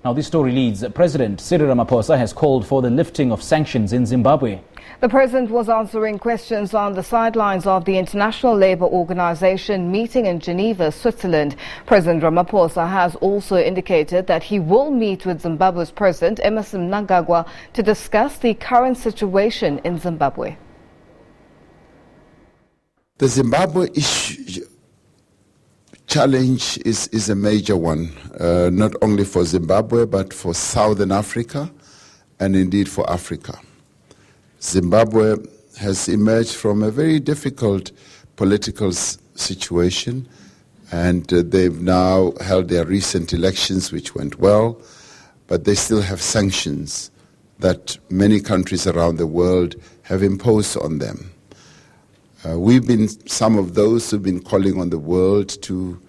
Now, this story leads President Cyril Ramaphosa has called for the lifting of sanctions in Zimbabwe. The president was answering questions on the sidelines of the International Labour Organization meeting in Geneva, Switzerland. President Ramaphosa has also indicated that he will meet with Zimbabwe's President Emmerson Mnangagwa to discuss the current situation in Zimbabwe. The Zimbabwe challenge is a major one, not only for Zimbabwe but for Southern Africa and indeed for Africa. Zimbabwe has emerged from a very difficult political situation, and they've now held their recent elections, which went well, but they still have sanctions that many countries around the world have imposed on them. We've been some of those who've been calling on the world to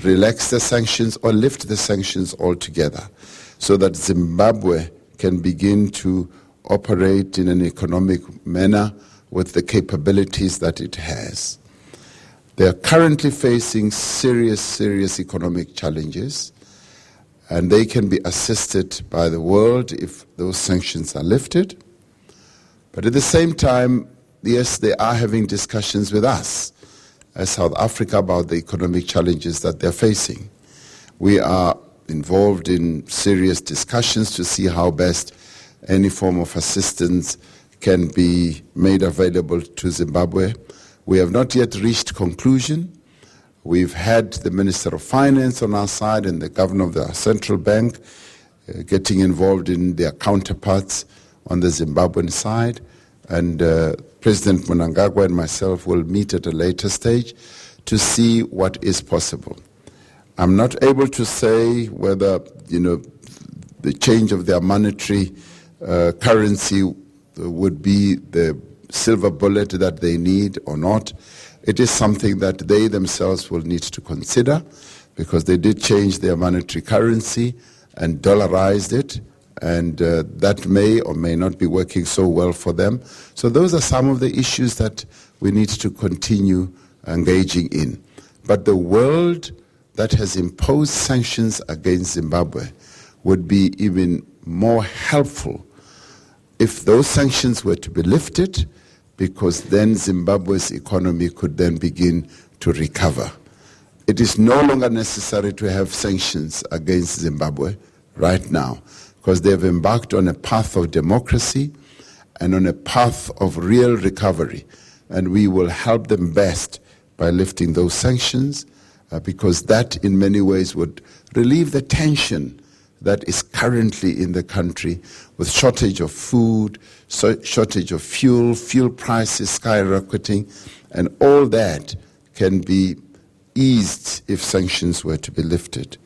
relax the sanctions or lift the sanctions altogether so that Zimbabwe can begin to operate in an economic manner with the capabilities that it has. They are currently facing serious economic challenges, and they can be assisted by the world if those sanctions are lifted. But at the same time, yes, they are having discussions with us as South Africa about the economic challenges that they're facing. We are involved in serious discussions to see how best any form of assistance can be made available to Zimbabwe. We have not yet reached conclusion. We've had the Minister of Finance on our side and the Governor of the Central Bank getting involved in their counterparts on the Zimbabwean side. And President Mnangagwa and myself will meet at a later stage to see what is possible. I'm not able to say whether, the change of their monetary currency would be the silver bullet that they need or not. It is something that they themselves will need to consider, because they did change their monetary currency and dollarized it, and that may or may not be working so well for them. So those are some of the issues that we need to continue engaging in. But the world that has imposed sanctions against Zimbabwe would be even more helpful if those sanctions were to be lifted, because then Zimbabwe's economy could then begin to recover. It is no longer necessary to have sanctions against Zimbabwe right now, because they have embarked on a path of democracy and on a path of real recovery. And we will help them best by lifting those sanctions, because that in many ways would relieve the tension that is currently in the country, with shortage of food, shortage of fuel prices skyrocketing, and all that can be eased if sanctions were to be lifted.